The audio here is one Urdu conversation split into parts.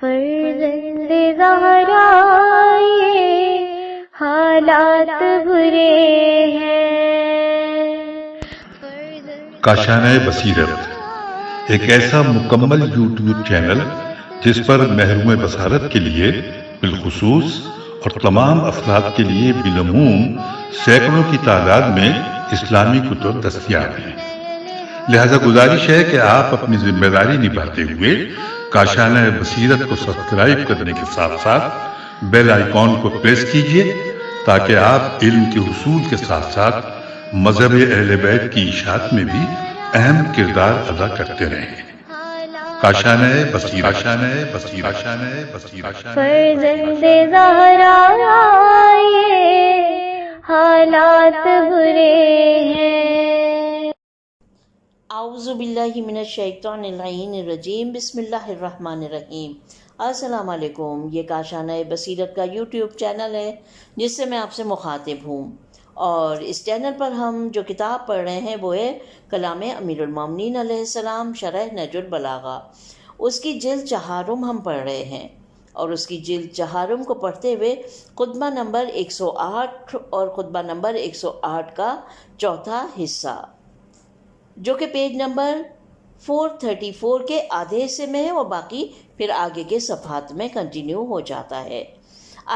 فرزند زہرا یہ حالات برے ہیں۔ کاشانۂ بصیرت ایک ایسا مکمل یوٹیوب چینل جس پر محروم بصارت کے لیے بالخصوص اور تمام افراد کے لیے بالعموم سینکڑوں کی تعداد میں اسلامی کتب دستیاب ہیں۔ لہذا گزارش ہے کہ آپ اپنی ذمہ داری نبھاتے ہوئے کاشانۂ بصیرت کو سبسکرائب کرنے کے ساتھ ساتھ بیل آئیکن کو پریس کیجئے تاکہ آپ علم کے حصول کے ساتھ ساتھ مذہب اہل بیت کی اشاعت میں بھی اہم کردار ادا کرتے رہیں۔ کاشانۂ بصیرت، کاشانۂ بصیرت، کاشانۂ بصیرت۔ فرزند زہرا یہ حالات برے ہیں۔ اعوذ باللہ من الشیطان اللعین الرجیم، بسم اللہ الرحمن الرحیم۔ السلام علیکم، یہ کاشانۂ بصیرت کا یوٹیوب چینل ہے جس سے میں آپ سے مخاطب ہوں، اور اس چینل پر ہم جو کتاب پڑھ رہے ہیں وہ ہے کلام امیر المومنین علیہ السلام شرح نہج البلاغہ۔ اس کی جلد چہارم ہم پڑھ رہے ہیں، اور اس کی جلد چہارم کو پڑھتے ہوئے خطبہ نمبر 108 اور خطبہ نمبر 108 کا چوتھا حصہ، جو کہ پیج نمبر 434 کے آدھے حصے میں ہے، اور باقی پھر آگے کے صفحات میں کنٹینیو ہو جاتا ہے۔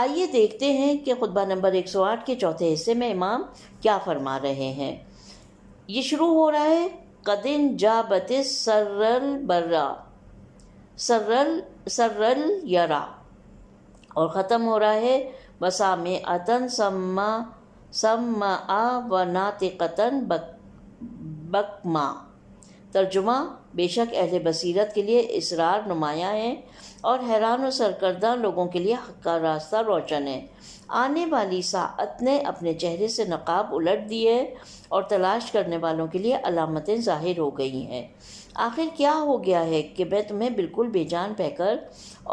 آئیے دیکھتے ہیں کہ خطبہ نمبر 108 کے چوتھے حصے میں امام کیا فرما رہے ہیں۔ یہ شروع ہو رہا ہے قدن جابت سرل برا سرل یرا، اور ختم ہو رہا ہے وسامعتن سمعا و ناطقتن بکما۔ ترجمہ: بے شک اہل بصیرت کے لیے اسرار نمایاں ہے اور حیران و سرکردہ لوگوں کے لیے حق کا راستہ روشن ہے۔ آنے والی ساعت نے اپنے چہرے سے نقاب الٹ دی ہے اور تلاش کرنے والوں کے لیے علامتیں ظاہر ہو گئی ہیں۔ آخر کیا ہو گیا ہے کہ میں تمہیں بالکل بے جان پہ کر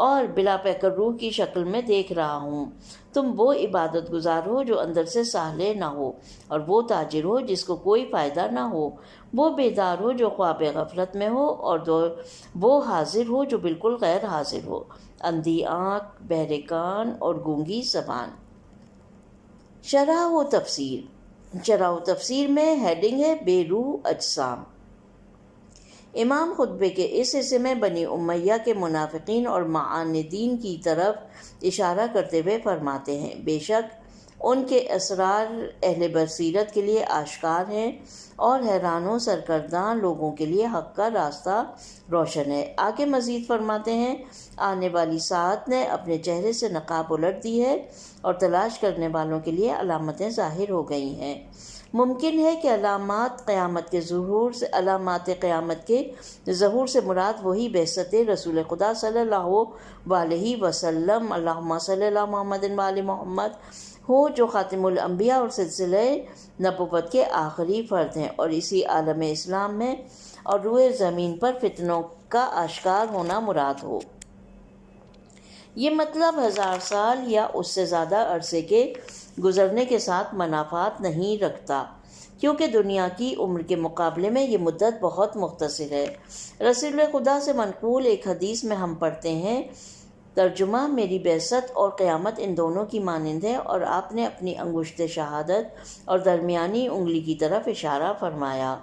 اور بلا پہ کر روح کی شکل میں دیکھ رہا ہوں۔ تم وہ عبادت گزار ہو جو اندر سے صالح نہ ہو، اور وہ تاجر ہو جس کو کوئی فائدہ نہ ہو، وہ بیدار ہو جو خواب غفلت میں ہو، اور وہ حاضر ہو جو بالکل غیر حاضر ہو، اندھی آنکھ، بہرے کان اور گونگی زبان۔ شرح و تفسیر میں ہیڈنگ ہے بے روح اجسام۔ امام خطبے کے اس حصے میں بنی امیہ کے منافقین اور معاندین کی طرف اشارہ کرتے ہوئے فرماتے ہیں، بے شک ان کے اسرار اہل بصیرت کے لیے آشکار ہیں اور حیران و سرکردہ لوگوں کے لیے حق کا راستہ روشن ہے۔ آگے مزید فرماتے ہیں، آنے والی ساعت نے اپنے چہرے سے نقاب الٹ دی ہے اور تلاش کرنے والوں کے لیے علامتیں ظاہر ہو گئی ہیں۔ ممکن ہے کہ علامات قیامت کے ظہور سے مراد وہی بعثت رسول خدا صلی اللہ علیہ وسلم، اللہم صلی اللہ محمد و آل محمد، ہو جو خاتم الانبیاء اور سلسلہ نبوت کے آخری فرد ہیں، اور اسی عالم اسلام میں اور روئے زمین پر فتنوں کا آشکار ہونا مراد ہو۔ یہ مطلب 1000 سال یا اس سے زیادہ عرصے کے گزرنے کے ساتھ منافات نہیں رکھتا، کیونکہ دنیا کی عمر کے مقابلے میں یہ مدت بہت مختصر ہے۔ رسول خدا سے منقول ایک حدیث میں ہم پڑھتے ہیں، ترجمہ: میری بعثت اور قیامت ان دونوں کی مانند ہے، اور آپ نے اپنی انگشت شہادت اور درمیانی انگلی کی طرف اشارہ فرمایا۔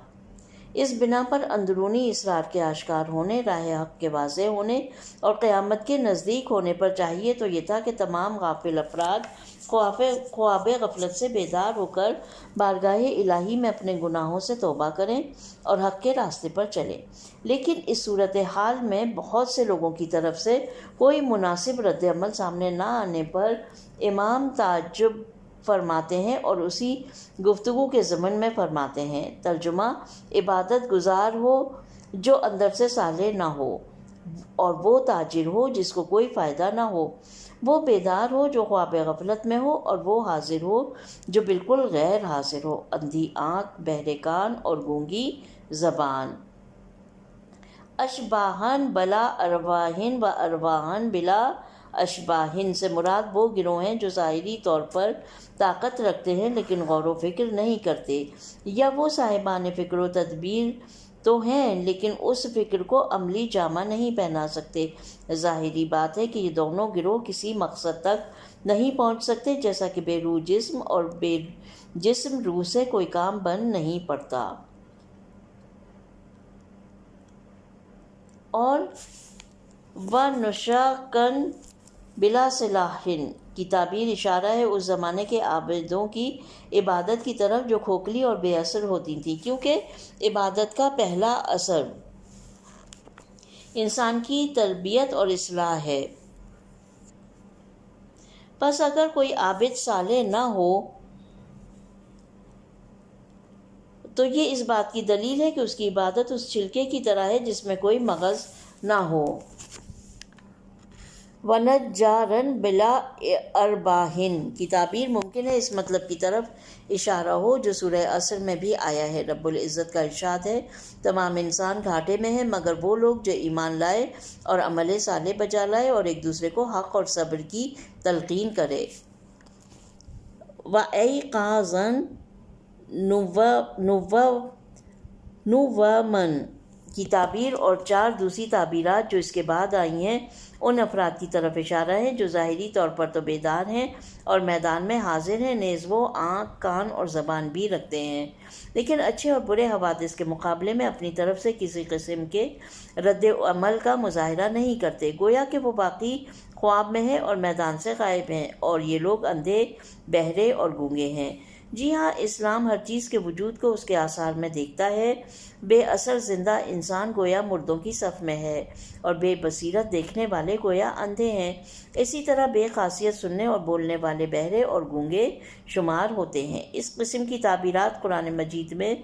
اس بنا پر اندرونی اسرار کے آشکار ہونے، راہ حق کے واضح ہونے اور قیامت کے نزدیک ہونے پر چاہیے تو یہ تھا کہ تمام غافل افراد خواب غفلت سے بیدار ہو کر بارگاہ الہی میں اپنے گناہوں سے توبہ کریں اور حق کے راستے پر چلیں۔ لیکن اس صورتحال میں بہت سے لوگوں کی طرف سے کوئی مناسب رد عمل سامنے نہ آنے پر امام تعجب فرماتے ہیں اور اسی گفتگو کے ضمن میں فرماتے ہیں، ترجمہ: عبادت گزار ہو جو اندر سے صالح نہ ہو، اور وہ تاجر ہو جس کو کوئی فائدہ نہ ہو، وہ بیدار ہو جو خواب غفلت میں ہو، اور وہ حاضر ہو جو بالکل غیر حاضر ہو، اندھی آنکھ، بہرے کان اور گونگی زبان۔ اشباہن بلا ارواہن و ارواہن بلا اشباہن سے مراد وہ گروہ ہیں جو ظاہری طور پر طاقت رکھتے ہیں لیکن غور و فکر نہیں کرتے، یا وہ صاحبان فکر و تدبیر تو ہیں لیکن اس فکر کو عملی جامہ نہیں پہنا سکتے۔ ظاہری بات ہے کہ یہ دونوں گروہ کسی مقصد تک نہیں پہنچ سکتے، جیسا کہ بے روح جسم اور بے جسم روح سے کوئی کام بن نہیں پڑتا۔ اور وَنُشَاقًا بِلَا صِلَاحٍ کی تعبیر اشارہ ہے اس زمانے کے عابدوں کی عبادت کی طرف جو کھوکھلی اور بے اثر ہوتی تھی، کیونکہ عبادت کا پہلا اثر انسان کی تربیت اور اصلاح ہے۔ پس اگر کوئی عابد صالح نہ ہو تو یہ اس بات کی دلیل ہے کہ اس کی عبادت اس چھلکے کی طرح ہے جس میں کوئی مغز نہ ہو۔ وَنَجَّارًا بِلَا أَرْبَاحٍ کی تعبیر ممکن ہے اس مطلب کی طرف اشارہ ہو جو سورہ عصر میں بھی آیا ہے۔ رب العزت کا ارشاد ہے، تمام انسان گھاٹے میں ہیں مگر وہ لوگ جو ایمان لائے اور عمل صالح بجا لائے اور ایک دوسرے کو حق اور صبر کی تلقین کرے۔ وَأَيْقَاظًا نُوَّمًا کی تعبیر اور چار دوسری تعبیرات جو اس کے بعد آئی ہیں ان افراد کی طرف اشارہ ہے جو ظاہری طور پر تو بیدار ہیں اور میدان میں حاضر ہیں، نیز وہ آنکھ، کان اور زبان بھی رکھتے ہیں، لیکن اچھے اور برے حوادث کے مقابلے میں اپنی طرف سے کسی قسم کے رد عمل کا مظاہرہ نہیں کرتے، گویا کہ وہ باقی خواب میں ہیں اور میدان سے غائب ہیں، اور یہ لوگ اندھے، بہرے اور گونگے ہیں۔ جی ہاں، اسلام ہر چیز کے وجود کو اس کے آثار میں دیکھتا ہے۔ بے اثر زندہ انسان گویا مردوں کی صف میں ہے اور بے بصیرت دیکھنے والے گویا اندھے ہیں، اسی طرح بے خاصیت سننے اور بولنے والے بہرے اور گونگے شمار ہوتے ہیں۔ اس قسم کی تعبیرات قرآن مجید میں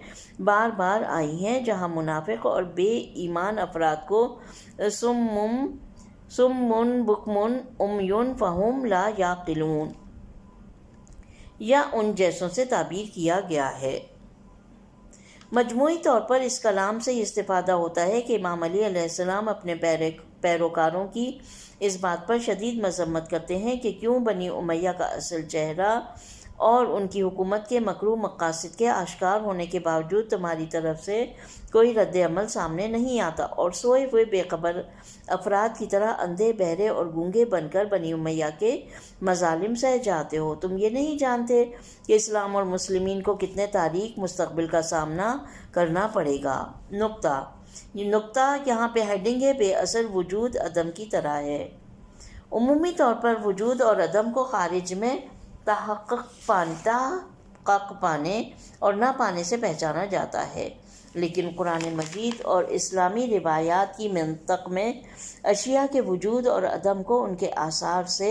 بار بار آئی ہیں جہاں منافق اور بے ایمان افراد کو سم بکم عمی فہم لا یعقلون یا ان جیسوں سے تعبیر کیا گیا ہے۔ مجموعی طور پر اس کلام سے یہ استفادہ ہوتا ہے کہ امام علی علیہ السلام اپنے پیروکاروں کی اس بات پر شدید مذمت کرتے ہیں کہ کیوں بنی امیہ کا اصل چہرہ اور ان کی حکومت کے مکروہ مقاصد کے آشکار ہونے کے باوجود تمہاری طرف سے کوئی رد عمل سامنے نہیں آتا، اور سوئے ہوئے بے خبر افراد کی طرح اندھے، بہرے اور گونگے بن کر بنی امیہ کے مظالم سہ جاتے ہو۔ تم یہ نہیں جانتے کہ اسلام اور مسلمین کو کتنے تاریک مستقبل کا سامنا کرنا پڑے گا۔ نقطہ، یہ نقطہ یہاں پہ ہیڈنگ ہے، بے اثر وجود عدم کی طرح ہے۔ عمومی طور پر وجود اور عدم کو خارج میں تحقق پانے اور نہ پانے سے پہچانا جاتا ہے، لیکن قرآن مجید اور اسلامی روایات کی منطق میں اشیاء کے وجود اور عدم کو ان کے آثار سے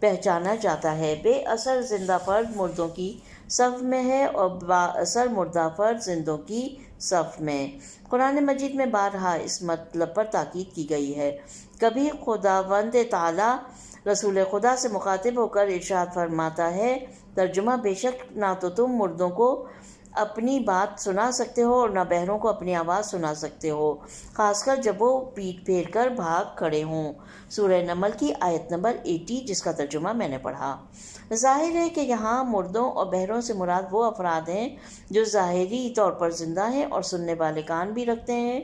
پہچانا جاتا ہے۔ بے اثر زندہ فرد مردوں کی صف میں ہے اور با اثر مردہ فرد زندوں کی صف میں۔ قرآن مجید میں بارہا اس مطلب پر تاکید کی گئی ہے۔ کبھی خداوند تعالیٰ رسول خدا سے مخاطب ہو کر ارشاد فرماتا ہے، ترجمہ، بے شک نہ تو تم مردوں کو اپنی بات سنا سکتے ہو اور نہ بہروں کو اپنی آواز سنا سکتے ہو، خاص کر جب وہ پیٹ پھیر کر بھاگ کھڑے ہوں۔ سورہ نمل کی آیت نمبر 80، جس کا ترجمہ میں نے پڑھا۔ ظاہر ہے کہ یہاں مردوں اور بہروں سے مراد وہ افراد ہیں جو ظاہری طور پر زندہ ہیں اور سننے والے کان بھی رکھتے ہیں،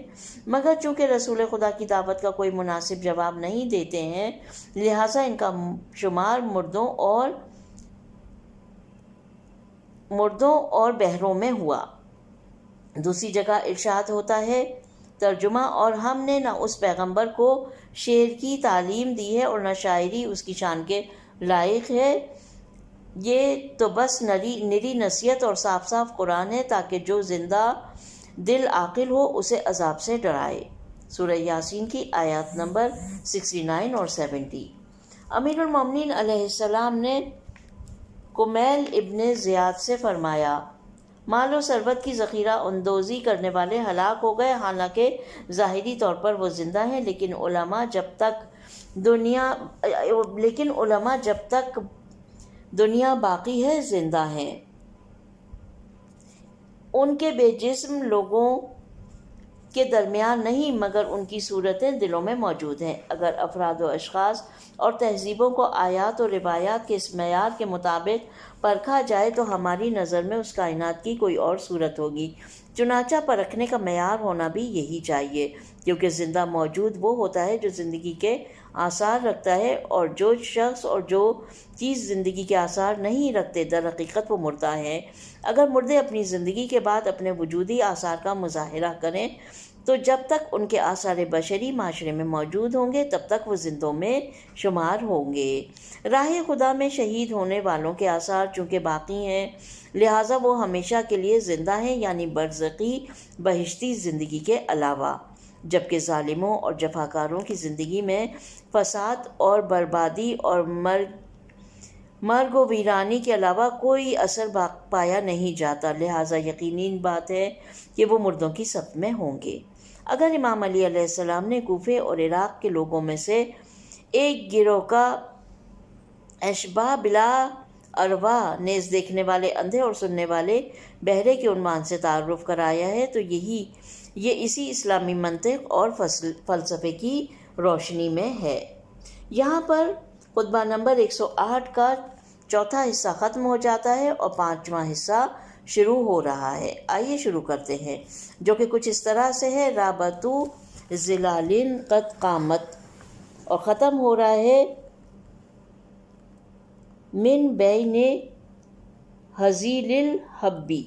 مگر چونکہ رسول خدا کی دعوت کا کوئی مناسب جواب نہیں دیتے ہیں، لہٰذا ان کا شمار مردوں اور بہروں میں ہوا۔ دوسری جگہ ارشاد ہوتا ہے، ترجمہ، اور ہم نے نہ اس پیغمبر کو شعر کی تعلیم دی ہے اور نہ شاعری اس کی شان کے لائق ہے، یہ تو بس نری نصیحت اور صاف صاف قرآن ہے تاکہ جو زندہ دل عاقل ہو اسے عذاب سے ڈرائے۔ سورہ یاسین کی آیات نمبر 69 اور 70۔ امیر المومنین علیہ السلام نے کمیل ابن زیاد سے فرمایا، مال و ثروت کی ذخیرہ اندوزی کرنے والے ہلاک ہو گئے، حالانکہ ظاہری طور پر وہ زندہ ہیں، لیکن علماء جب تک دنیا باقی ہے زندہ ہیں۔ ان کے بے جسم لوگوں کے درمیان نہیں مگر ان کی صورتیں دلوں میں موجود ہیں۔ اگر افراد و اشخاص اور تہذیبوں کو آیات و روایات کے اس معیار کے مطابق پرکھا جائے تو ہماری نظر میں اس کائنات کی کوئی اور صورت ہوگی۔ چنانچہ پرکھنے کا معیار ہونا بھی یہی چاہیے، کیونکہ زندہ موجود وہ ہوتا ہے جو زندگی کے آثار رکھتا ہے، اور جو شخص اور جو چیز زندگی کے آثار نہیں رکھتے در حقیقت وہ مردہ ہیں۔ اگر مردے اپنی زندگی کے بعد اپنے وجودی آثار کا مظاہرہ کریں تو جب تک ان کے آثار بشری معاشرے میں موجود ہوں گے تب تک وہ زندوں میں شمار ہوں گے۔ راہ خدا میں شہید ہونے والوں کے آثار چونکہ باقی ہیں لہٰذا وہ ہمیشہ کے لیے زندہ ہیں، یعنی برزخی بہشتی زندگی کے علاوہ، جبکہ ظالموں اور جفاکاروں کی زندگی میں فساد اور بربادی اور مرگ و ویرانی کے علاوہ کوئی اثر پایا نہیں جاتا، لہٰذا یقینی بات ہے کہ وہ مردوں کی صف میں ہوں گے۔ اگر امام علی علیہ السلام نے کوفے اور عراق کے لوگوں میں سے ایک گروہ کا اشباہ بلا ارواح نیز دیکھنے والے اندھے اور سننے والے بہرے کے عنوان سے تعارف کرایا ہے تو یہ اسی اسلامی منطق اور فلسفے کی روشنی میں ہے۔ یہاں پر خطبہ نمبر 108 کا چوتھا حصہ ختم ہو جاتا ہے اور 5واں حصہ شروع ہو رہا ہے۔ آئیے شروع کرتے ہیں، جو کہ کچھ اس طرح سے ہے: رابطو ظلالن قد قامت، اور ختم ہو رہا ہے من بین حزیل الحبی۔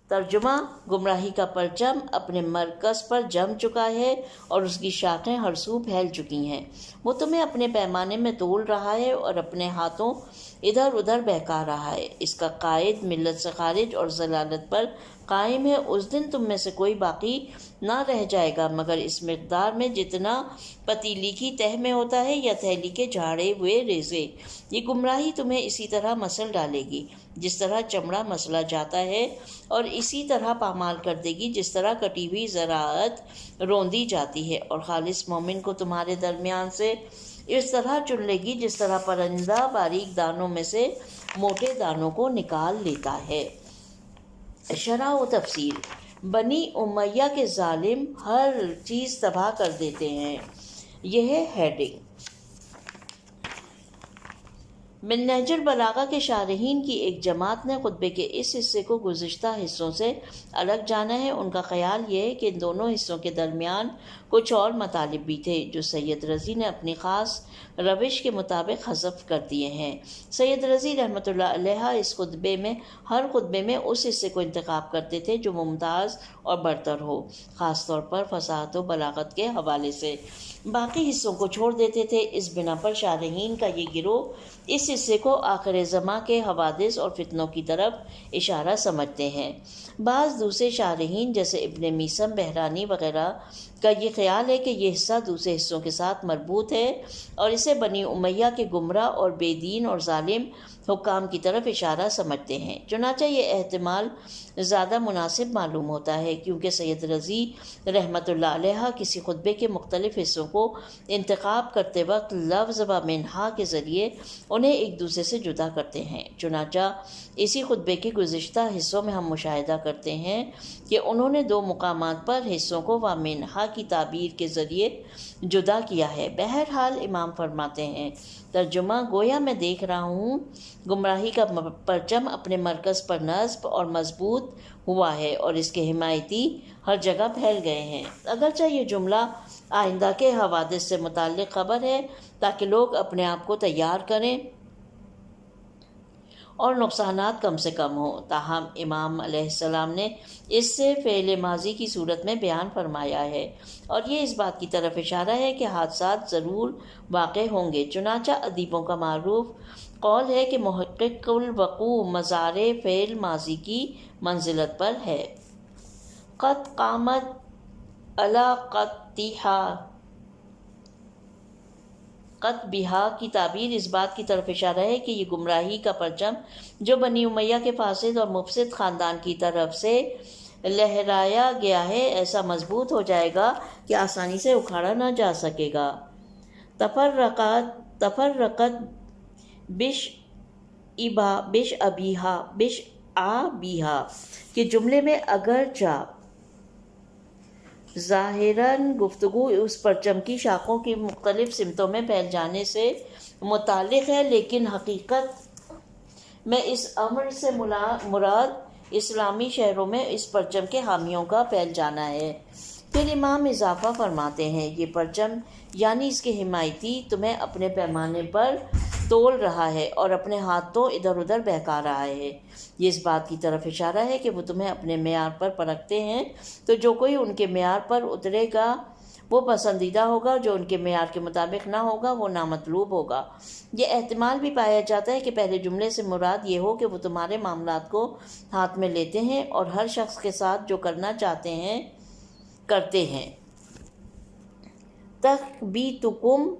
ترجمہ: گمراہی کا پرچم اپنے مرکز پر جم چکا ہے اور اس کی شاخیں ہر سو پھیل چکی ہیں۔ وہ تمہیں اپنے پیمانے میں تول رہا ہے اور اپنے ہاتھوں ادھر ادھر بہکا رہا ہے۔ اس کا قائد ملت سے خارج اور ضلالت پر قائم ہے۔ اس دن تم میں سے کوئی باقی نہ رہ جائے گا مگر اس مقدار میں جتنا پتیلی کی تہ میں ہوتا ہے یا تھیلی کے جھاڑے ہوئے ریزے۔ یہ گمراہی تمہیں اسی طرح مسل ڈالے گی جس طرح چمڑا مسلا جاتا ہے، اور اسی طرح پامال کر دے گی جس طرح کٹی ہوئی زراعت روندی جاتی ہے، اور خالص مومن کو تمہارے درمیان سے اس طرح چن لے گی جس طرح پرندہ باریک دانوں میں سے موٹے دانوں کو نکال لیتا ہے۔ شرح و تفصیل: بنی امیہ کے ظالم ہر چیز تباہ کر دیتے ہیں۔ یہ ہے ہیڈنگ۔ من نہج البلاغہ کے شارحین کی ایک جماعت نے خطبے کے اس حصے کو گزشتہ حصوں سے الگ جانا ہے۔ ان کا خیال یہ ہے کہ ان دونوں حصوں کے درمیان کچھ اور مطالب بھی تھے جو سید رضی نے اپنی خاص روش کے مطابق حذف کر دیے ہیں۔ سید رضی رحمۃ اللہ علیہ اس خطبے میں ہر خطبے میں اس حصے کو انتخاب کرتے تھے جو ممتاز اور برتر ہو، خاص طور پر فصاحت و بلاغت کے حوالے سے۔ باقی حصوں کو چھوڑ دیتے تھے۔ اس بنا پر شارحین کا یہ گروہ اس حصے کو آخر زماں کے حوادث اور فتنوں کی طرف اشارہ سمجھتے ہیں۔ بعض دوسرے شارحین جیسے ابن میثم بحرانی وغیرہ کا یہ خیال ہے کہ یہ حصہ دوسرے حصوں کے ساتھ مربوط ہے اور اسے بنی امیہ کے گمراہ اور بے دین اور ظالم حکام کی طرف اشارہ سمجھتے ہیں۔ چنانچہ یہ احتمال زیادہ مناسب معلوم ہوتا ہے کیونکہ سید رضی رحمۃ اللہ علیہ کسی خطبے کے مختلف حصوں کو انتخاب کرتے وقت لفظ و منہا کے ذریعے انہیں ایک دوسرے سے جدا کرتے ہیں۔ چنانچہ اسی خطبے کے گزشتہ حصوں میں ہم مشاہدہ کرتے ہیں کہ انہوں نے دو مقامات پر حصوں کو و منہا کی تعبیر کے ذریعے جدا کیا ہے۔ بہرحال امام فرماتے ہیں، ترجمہ: گویا میں دیکھ رہا ہوں گمراہی کا پرچم اپنے مرکز پر نصب اور مضبوط ہوا ہے اور اس کے حمایتی ہر جگہ پھیل گئے ہیں۔ اگرچہ یہ جملہ آئندہ کے حوادث سے متعلق خبر ہے تاکہ لوگ اپنے آپ کو تیار کریں اور نقصانات کم سے کم ہوں، تاہم امام علیہ السلام نے اس سے فعل ماضی کی صورت میں بیان فرمایا ہے اور یہ اس بات کی طرف اشارہ ہے کہ حادثات ضرور واقع ہوں گے۔ چنانچہ ادیبوں کا معروف قول ہے کہ محقق الوقوع مزار فعل ماضی کی منزلت پر ہے۔ قد قامت علی قط بہا کی تعبیر اس بات کی طرف اشارہ ہے کہ یہ گمراہی کا پرچم جو بنی امیہ کے فاسد اور مفسد خاندان کی طرف سے لہرایا گیا ہے ایسا مضبوط ہو جائے گا کہ آسانی سے اکھاڑا نہ جا سکے گا۔ تفرقت بش آبیہا کے جملے میں اگرچہ ظاہراً گفتگو اس پرچم کی شاخوں کی مختلف سمتوں میں پھیل جانے سے متعلق ہے، لیکن حقیقت میں اس امر سے مراد اسلامی شہروں میں اس پرچم کے حامیوں کا پھیل جانا ہے۔ پھر امام اضافہ فرماتے ہیں، یہ پرچم یعنی اس کے حمایتی تمہیں اپنے پیمانے پر تول رہا ہے اور اپنے ہاتھوں ادھر ادھر بہکا رہا ہے۔ یہ اس بات کی طرف اشارہ ہے کہ وہ تمہیں اپنے معیار پر پرکھتے ہیں، تو جو کوئی ان کے معیار پر اترے گا وہ پسندیدہ ہوگا، جو ان کے معیار کے مطابق نہ ہوگا وہ نامطلوب ہوگا۔ یہ احتمال بھی پایا جاتا ہے کہ پہلے جملے سے مراد یہ ہو کہ وہ تمہارے معاملات کو ہاتھ میں لیتے ہیں اور ہر شخص کے ساتھ جو کرنا چاہتے ہیں کرتے ہیں۔ تخبیتکم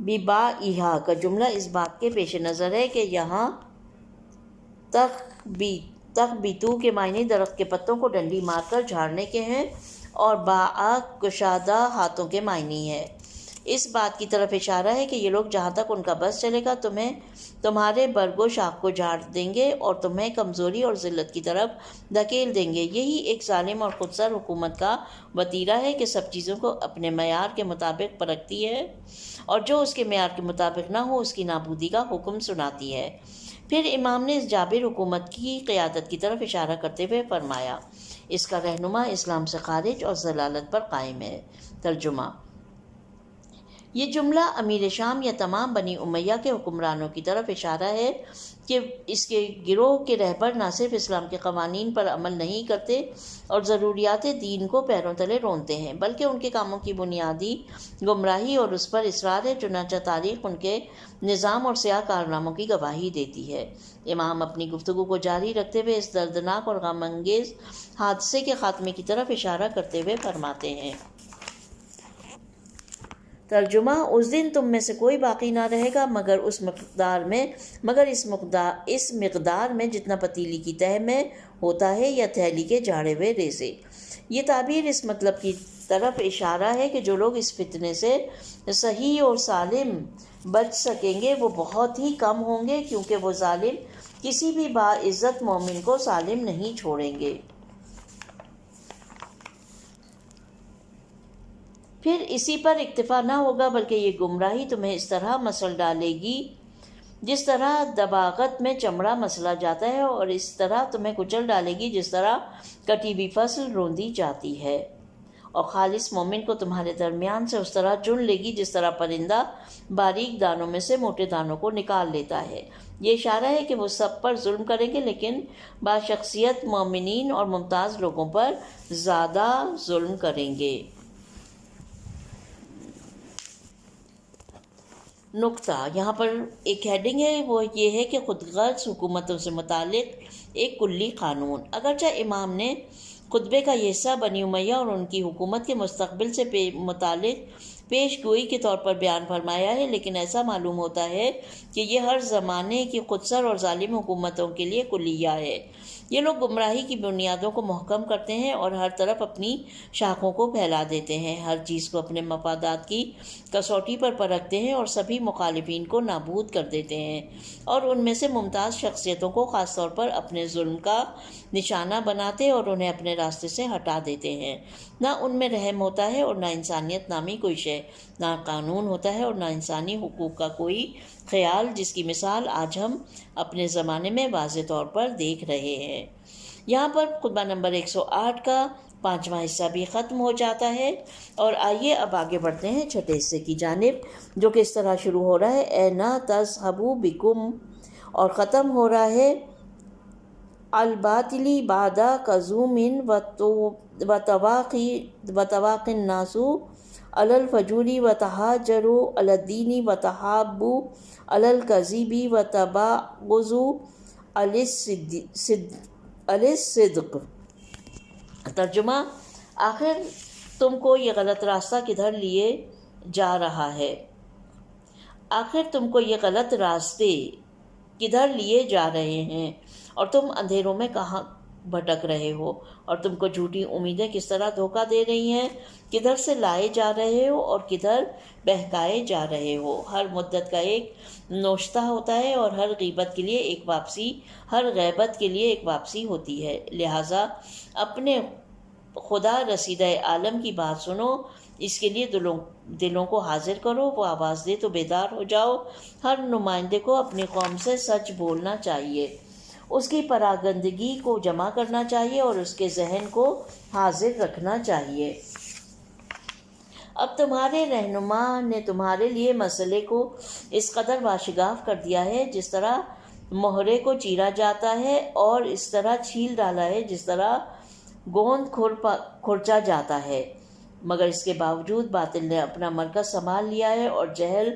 ببائہا کا جملہ اس بات کے پیش نظر ہے کہ یہاں تخبیتو کے معنی درخت کے پتوں کو ڈنڈی مار کر جھاڑنے کے ہیں اور باء کشادہ ہاتھوں کے معنی ہے۔ اس بات کی طرف اشارہ ہے کہ یہ لوگ جہاں تک ان کا بس چلے گا تمہارے برگ و شاخ کو جھاڑ دیں گے اور تمہیں کمزوری اور ذلت کی طرف دھکیل دیں گے۔ یہی ایک ظالم اور خودسر حکومت کا وتیرہ ہے کہ سب چیزوں کو اپنے معیار کے مطابق پرکھتی ہے اور جو اس کے معیار کے مطابق نہ ہو اس کی نابودی کا حکم سناتی ہے۔ پھر امام نے اس جابر حکومت کی قیادت کی طرف اشارہ کرتے ہوئے فرمایا، اس کا رہنما اسلام سے خارج اور ضلالت پر قائم ہے۔ ترجمہ: یہ جملہ امیر شام یا تمام بنی امیہ کے حکمرانوں کی طرف اشارہ ہے کہ اس کے گروہ کے رہبر نہ صرف اسلام کے قوانین پر عمل نہیں کرتے اور ضروریات دین کو پیروں تلے رونتے ہیں، بلکہ ان کے کاموں کی بنیادی گمراہی اور اس پر اصرار ہے۔ چنانچہ تاریخ ان کے نظام اور سیاہ کارناموں کی گواہی دیتی ہے۔ امام اپنی گفتگو کو جاری رکھتے ہوئے اس دردناک اور غم انگیز حادثے کے خاتمے کی طرف اشارہ کرتے ہوئے فرماتے ہیں۔ ترجمہ: اس دن تم میں سے کوئی باقی نہ رہے گا مگر اس مقدار میں جتنا پتیلی کی تہہ میں ہوتا ہے یا تھیلی کے جھاڑے ہوئے ریزے۔ یہ تعبیر اس مطلب کی طرف اشارہ ہے کہ جو لوگ اس فتنے سے صحیح اور سالم بچ سکیں گے وہ بہت ہی کم ہوں گے، کیونکہ وہ ظالم کسی بھی باعزت مومن کو سالم نہیں چھوڑیں گے۔ پھر اسی پر اکتفا نہ ہوگا بلکہ یہ گمراہی تمہیں اس طرح مسل ڈالے گی جس طرح دباغت میں چمڑا مسلا جاتا ہے، اور اس طرح تمہیں کچل ڈالے گی جس طرح کٹی ہوئی فصل روندی جاتی ہے، اور خالص مومن کو تمہارے درمیان سے اس طرح چن لے گی جس طرح پرندہ باریک دانوں میں سے موٹے دانوں کو نکال لیتا ہے۔ یہ اشارہ ہے کہ وہ سب پر ظلم کریں گے لیکن باشخصیت مومنین اور ممتاز لوگوں پر زیادہ ظلم کریں گے۔ نقطہ: یہاں پر ایک ہیڈنگ ہے، وہ یہ ہے کہ خود غرض حکومتوں سے متعلق ایک کلی قانون۔ اگرچہ امام نے خطبے کا یہ حصہ بنی امیہ اور ان کی حکومت کے مستقبل سے متعلق پیش گوئی کے طور پر بیان فرمایا ہے، لیکن ایسا معلوم ہوتا ہے کہ یہ ہر زمانے کی خودسر اور ظالم حکومتوں کے لیے کلیہ ہے۔ یہ لوگ گمراہی کی بنیادوں کو محکم کرتے ہیں اور ہر طرف اپنی شاخوں کو پھیلا دیتے ہیں، ہر چیز کو اپنے مفادات کی کسوٹی پر پرکھتے ہیں اور سبھی مخالفین کو نابود کر دیتے ہیں، اور ان میں سے ممتاز شخصیتوں کو خاص طور پر اپنے ظلم کا نشانہ بناتے اور انہیں اپنے راستے سے ہٹا دیتے ہیں۔ نہ ان میں رحم ہوتا ہے اور نہ انسانیت نامی کوئی شے، نہ قانون ہوتا ہے اور نہ انسانی حقوق کا کوئی خیال، جس کی مثال آج ہم اپنے زمانے میں واضح طور پر دیکھ رہے ہیں۔ یہاں پر خطبہ نمبر 108 کا 5واں حصہ بھی ختم ہو جاتا ہے، اور آئیے اب آگے بڑھتے ہیں چھٹے حصے کی جانب، جو کہ اس طرح شروع ہو رہا ہے: اینا تذہبوا بکم، اور ختم ہو رہا ہے الباطلی بعد کظوم وتواقی الناس علی الفجور وتہاجروا علی الدین وتحابوا علی الکذب وتباغضوا علی الصدق۔ ترجمہ: آخر تم کو یہ غلط راستہ کدھر لیے جا رہا ہے؟ آخر تم کو یہ غلط راستے کدھر لیے جا رہے ہیں، اور تم اندھیروں میں کہاں بھٹک رہے ہو، اور تم کو جھوٹی امیدیں کس طرح دھوکہ دے رہی ہیں، کدھر سے لائے جا رہے ہو اور کدھر بہکائے جا رہے ہو۔ ہر مدت کا ایک نوشتہ ہوتا ہے اور ہر غیبت کے لیے ایک واپسی، ہر غیبت کے لیے ایک واپسی ہوتی ہے، لہٰذا اپنے خدا رسیدہ عالم کی بات سنو، اس کے لیے دلوں کو حاضر کرو، وہ آواز دے تو بیدار ہو جاؤ۔ ہر نمائندے کو اپنی قوم سے سچ بولنا چاہیے، اس کی پراگندگی کو جمع کرنا چاہیے اور اس کے ذہن کو حاضر رکھنا چاہیے۔ اب تمہارے رہنما نے تمہارے لیے مسئلے کو اس قدر واشگاف کر دیا ہے جس طرح مہرے کو چیرا جاتا ہے، اور اس طرح چھیل ڈالا ہے جس طرح گوند کھرچا جاتا ہے، مگر اس کے باوجود باطل نے اپنا مرکز سنبھال لیا ہے اور جہل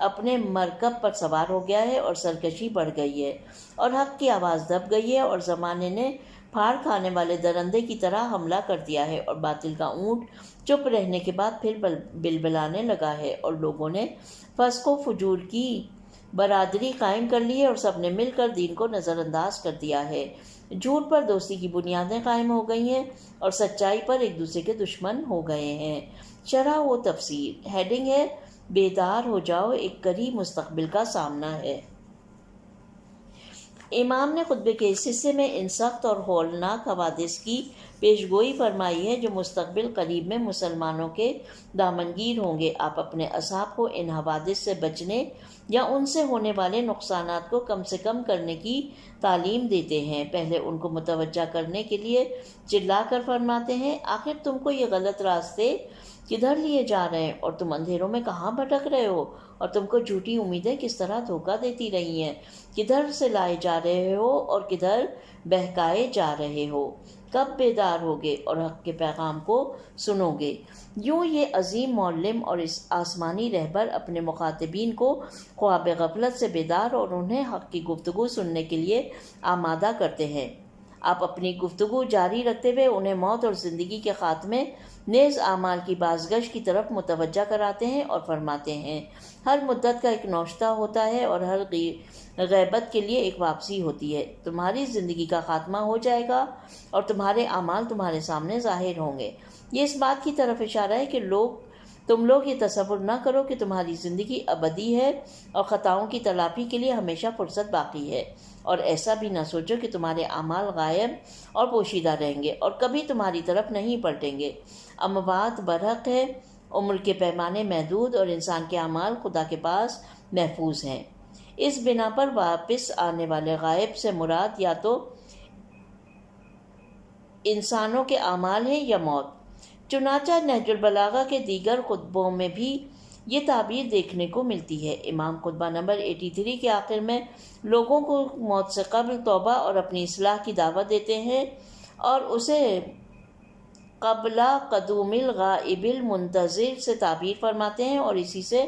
اپنے مرکب پر سوار ہو گیا ہے اور سرکشی بڑھ گئی ہے اور حق کی آواز دب گئی ہے، اور زمانے نے پھاڑ کھانے والے درندے کی طرح حملہ کر دیا ہے، اور باطل کا اونٹ چپ رہنے کے بعد پھر بلبلانے لگا ہے، اور لوگوں نے فسق و فجور کی برادری قائم کر لی ہے اور سب نے مل کر دین کو نظر انداز کر دیا ہے۔ جھوٹ پر دوستی کی بنیادیں قائم ہو گئی ہیں اور سچائی پر ایک دوسرے کے دشمن ہو گئے ہیں۔ شرح و تفسیر۔ ہیڈنگ ہے بیدار ہو جاؤ، ایک قریب مستقبل کا سامنا ہے۔ امام نے خطبے کے اس حصے میں ان سخت اور ہولناک حوادث کی پیشگوئی فرمائی ہے جو مستقبل قریب میں مسلمانوں کے دامنگیر ہوں گے۔ آپ اپنے اصحاب کو ان حوادث سے بچنے یا ان سے ہونے والے نقصانات کو کم سے کم کرنے کی تعلیم دیتے ہیں۔ پہلے ان کو متوجہ کرنے کے لیے چلا کر فرماتے ہیں، آخر تم کو یہ غلط راستے کدھر لیے جا رہے ہیں اور تم اندھیروں میں کہاں بھٹک رہے ہو، اور تم کو جھوٹی امیدیں کس طرح دھوکہ دیتی رہی ہیں، کدھر سے لائے جا رہے ہو اور کدھر بہکائے جا رہے ہو، کب بیدار ہوگے اور حق کے پیغام کو سنو گے۔ یوں یہ عظیم معلم اور اس آسمانی رہبر اپنے مخاطبین کو خواب غفلت سے بیدار اور انہیں حق کی گفتگو سننے کے لیے آمادہ کرتے ہیں۔ آپ اپنی گفتگو جاری رکھتے ہوئے انہیں موت اور زندگی کے خاتمے نیز اعمال کی بازگشت کی طرف متوجہ کراتے ہیں اور فرماتے ہیں، ہر مدت کا ایک نوشتہ ہوتا ہے اور ہر غیبت کے لیے ایک واپسی ہوتی ہے۔ تمہاری زندگی کا خاتمہ ہو جائے گا اور تمہارے اعمال تمہارے سامنے ظاہر ہوں گے۔ یہ اس بات کی طرف اشارہ ہے کہ تم لوگ یہ تصور نہ کرو کہ تمہاری زندگی ابدی ہے اور خطاؤں کی تلافی کے لیے ہمیشہ فرصت باقی ہے، اور ایسا بھی نہ سوچو کہ تمہارے اعمال غائب اور پوشیدہ رہیں گے اور کبھی تمہاری طرف نہیں پلٹیں گے۔ اموات برحق ہے، عمر کے پیمانے محدود اور انسان کے اعمال خدا کے پاس محفوظ ہیں۔ اس بنا پر واپس آنے والے غائب سے مراد یا تو انسانوں کے اعمال ہیں یا موت۔ چنانچہ نہج البلاغہ کے دیگر خطبوں میں بھی یہ تعبیر دیکھنے کو ملتی ہے۔ امام خطبہ نمبر 83 کے آخر میں لوگوں کو موت سے قبل توبہ اور اپنی اصلاح کی دعوت دیتے ہیں اور اسے قبل قدوم الغائب المنتظر سے تعبیر فرماتے ہیں، اور اسی سے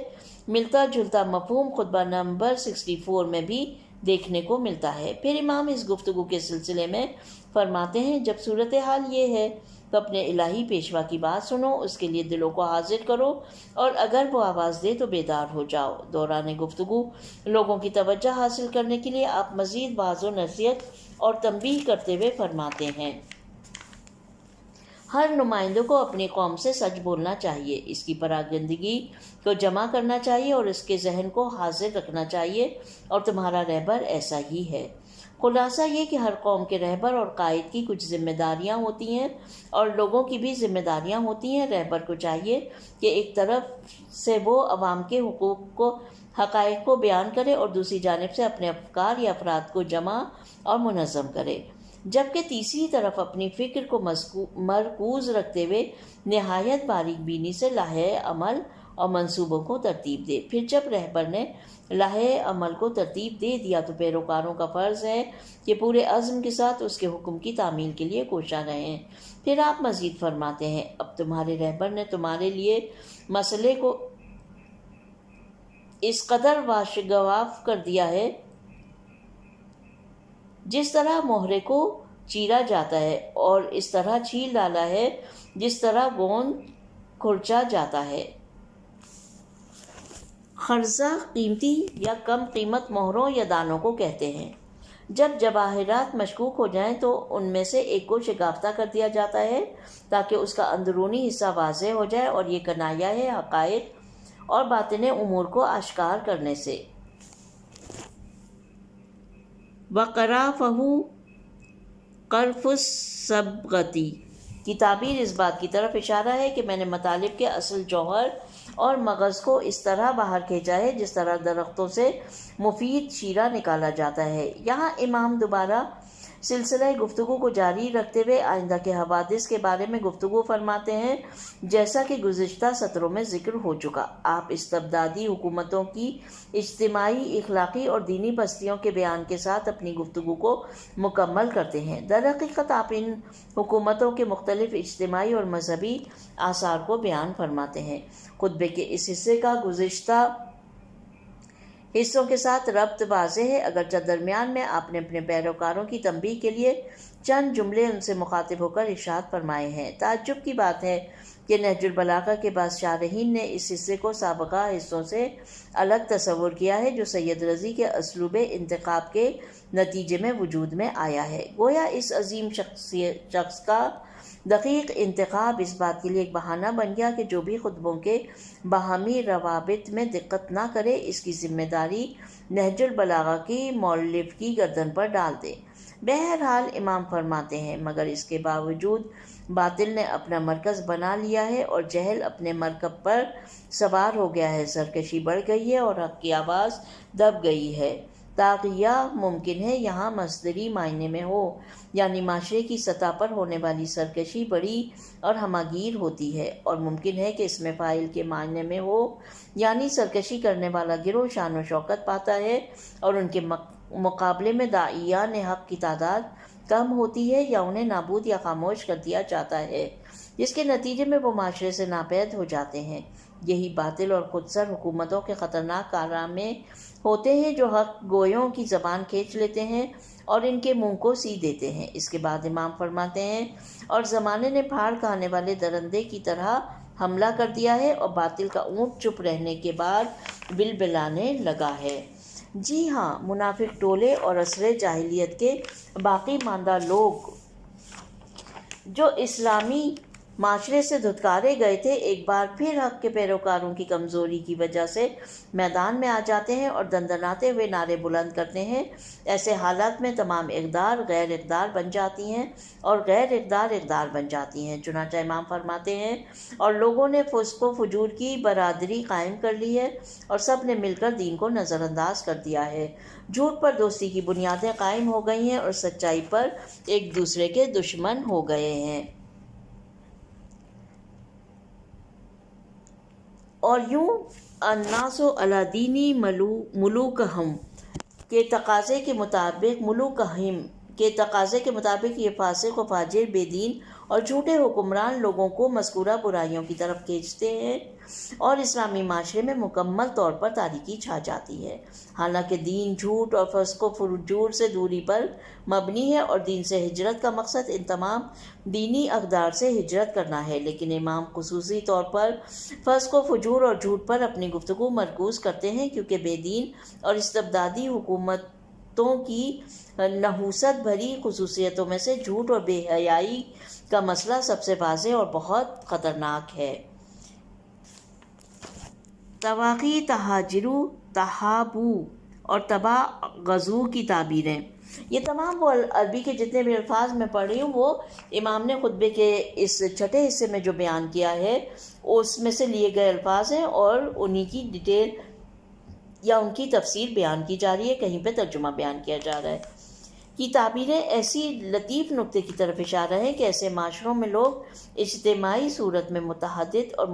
ملتا جلتا مفہوم خطبہ نمبر 64 میں بھی دیکھنے کو ملتا ہے۔ پھر امام اس گفتگو کے سلسلے میں فرماتے ہیں، جب صورتحال یہ ہے تو اپنے الہی پیشوا کی بات سنو، اس کے لیے دلوں کو حاضر کرو اور اگر وہ آواز دے تو بیدار ہو جاؤ۔ دوران گفتگو لوگوں کی توجہ حاصل کرنے کے لیے آپ مزید واضح و نصیحت اور تنبیہ کرتے ہوئے فرماتے ہیں، ہر نمائندوں کو اپنی قوم سے سچ بولنا چاہیے، اس کی پراگندگی کو جمع کرنا چاہیے اور اس کے ذہن کو حاضر رکھنا چاہیے، اور تمہارا رہبر ایسا ہی ہے۔ خلاصہ یہ کہ ہر قوم کے رہبر اور قائد کی کچھ ذمہ داریاں ہوتی ہیں اور لوگوں کی بھی ذمہ داریاں ہوتی ہیں۔ رہبر کو چاہیے کہ ایک طرف سے وہ عوام کے حقائق کو بیان کرے اور دوسری جانب سے اپنے افکار یا افراد کو جمع اور منظم کرے، جبکہ تیسری طرف اپنی فکر کو مرکوز رکھتے ہوئے نہایت باریک بینی سے لائحہ عمل اور منصوبوں کو ترتیب دے۔ پھر جب رہبر نے لائحہ عمل کو ترتیب دے دیا تو پیروکاروں کا فرض ہے کہ پورے عزم کے ساتھ اس کے حکم کی تعمیل کے لیے کوشاں رہیں۔ پھر آپ مزید فرماتے ہیں، اب تمہارے رہبر نے تمہارے لیے مسئلے کو اس قدر واشگواف کر دیا ہے جس طرح مہرے کو چیرا جاتا ہے اور اس طرح چھیل ڈالا ہے جس طرح گوند کھرچا جاتا ہے۔ خرزہ قیمتی یا کم قیمت مہروں یا دانوں کو کہتے ہیں۔ جب جواہرات مشکوک ہو جائیں تو ان میں سے ایک کو شگافتہ کر دیا جاتا ہے تاکہ اس کا اندرونی حصہ واضح ہو جائے، اور یہ کنایہ ہے حقائق اور باطن امور کو آشکار کرنے سے۔ وَقَرَافَهُ قَرْفُ الصَّبْغَةِ کی تعبیر اس بات کی طرف اشارہ ہے کہ میں نے مطالب کے اصل جوہر اور مغز کو اس طرح باہر کھینچا ہے جس طرح درختوں سے مفید شیرہ نکالا جاتا ہے۔ یہاں امام دوبارہ سلسلہ گفتگو کو جاری رکھتے ہوئے آئندہ کے حوادث کے بارے میں گفتگو فرماتے ہیں، جیسا کہ گزشتہ سطروں میں ذکر ہو چکا۔ آپ استبدادی حکومتوں کی اجتماعی، اخلاقی اور دینی پستیوں کے بیان کے ساتھ اپنی گفتگو کو مکمل کرتے ہیں۔ در حقیقت آپ ان حکومتوں کے مختلف اجتماعی اور مذہبی آثار کو بیان فرماتے ہیں۔ خطبے کے اس حصے کا گزشتہ حصوں کے ساتھ ربط واضح ہے، اگرچہ درمیان میں آپ نے اپنے پیروکاروں کی تنبیہ کے لیے چند جملے ان سے مخاطب ہو کر ارشاد فرمائے ہیں۔ تعجب کی بات ہے کہ نہج البلاغہ کے بعض شارحین نے اس حصے کو سابقہ حصوں سے الگ تصور کیا ہے جو سید رضی کے اسلوب انتخاب کے نتیجے میں وجود میں آیا ہے۔ گویا اس عظیم شخص کا دقیق انتخاب اس بات کے لیے ایک بہانہ بن گیا کہ جو بھی خطبوں کے باہمی روابط میں دقت نہ کرے، اس کی ذمہ داری نہج البلاغہ کی مؤلف کی گردن پر ڈال دے۔ بہرحال امام فرماتے ہیں، مگر اس کے باوجود باطل نے اپنا مرکز بنا لیا ہے اور جہل اپنے مرکب پر سوار ہو گیا ہے، سرکشی بڑھ گئی ہے اور حق کی آواز دب گئی ہے۔ طاغیہ ممکن ہے یہاں مصدری معنی میں ہو، یعنی معاشرے کی سطح پر ہونے والی سرکشی بڑی اور ہماگیر ہوتی ہے، اور ممکن ہے کہ اس میں فاعل کے معنی میں ہو، یعنی سرکشی کرنے والا گروہ شان و شوکت پاتا ہے اور ان کے مقابلے میں داعیان حق کی تعداد کم ہوتی ہے یا انہیں نابود یا خاموش کر دیا جاتا ہے، جس کے نتیجے میں وہ معاشرے سے ناپید ہو جاتے ہیں۔ یہی باطل اور خودسر حکومتوں کے خطرناک کارنامے ہوتے ہیں جو حق گویوں کی زبان کھینچ لیتے ہیں اور ان کے منہ کو سی دیتے ہیں۔ اس کے بعد امام فرماتے ہیں، اور زمانے نے پھاڑ کھانے والے درندے کی طرح حملہ کر دیا ہے اور باطل کا اونٹ چپ رہنے کے بعد بلبلانے لگا ہے۔ جی ہاں، منافق ٹولے اور عصر جاہلیت کے باقی ماندہ لوگ جو اسلامی معاشرے سے دھتکارے گئے تھے، ایک بار پھر حق کے پیروکاروں کی کمزوری کی وجہ سے میدان میں آ جاتے ہیں اور دندناتے ہوئے نعرے بلند کرتے ہیں۔ ایسے حالات میں تمام اقدار غیر اقدار بن جاتی ہیں اور غیر اقدار اقدار بن جاتی ہیں۔ چنانچہ امام فرماتے ہیں، اور لوگوں نے فسق و فجور کی برادری قائم کر لی ہے اور سب نے مل کر دین کو نظر انداز کر دیا ہے۔ جھوٹ پر دوستی کی بنیادیں قائم ہو گئی ہیں اور سچائی پر ایک دوسرے کے دشمن ہو گئے ہیں۔ اور یوں الناس علی دین ملوکہم کے تقاضے کے مطابق یہ فاسق و فاجر، بے دین اور جھوٹے حکمران لوگوں کو مذکورہ برائیوں کی طرف کھینچتے ہیں اور اسلامی معاشرے میں مکمل طور پر تاریکی چھا جاتی ہے۔ حالانکہ دین جھوٹ اور فسق و فجور سے دوری پر مبنی ہے اور دین سے ہجرت کا مقصد ان تمام دینی اقدار سے ہجرت کرنا ہے، لیکن امام خصوصی طور پر فسق و فجور اور جھوٹ پر اپنی گفتگو مرکوز کرتے ہیں، کیونکہ بے دین اور استبدادی حکومتوں کی نحوست بھری خصوصیتوں میں سے جھوٹ اور بے حیائی کا مسئلہ سب سے واضح اور بہت خطرناک ہے۔ تواقی، تہاجرو، تہابو اور تباغضو کی تعبیریں، یہ تمام وہ عربی کے جتنے بھی الفاظ میں پڑھ رہی ہوں وہ امام نے خطبے کے اس چھٹے حصے میں جو بیان کیا ہے اس میں سے لیے گئے الفاظ ہیں اور انہی کی ڈیٹیل یا ان کی تفسیر بیان کی جا رہی ہے، کہیں پہ ترجمہ بیان کیا جا رہا ہے۔ کی تعبیریں ایسی لطیف نقطے کی طرف اشارہ ہے کہ ایسے معاشروں میں لوگ اجتماعی صورت میں متحد اور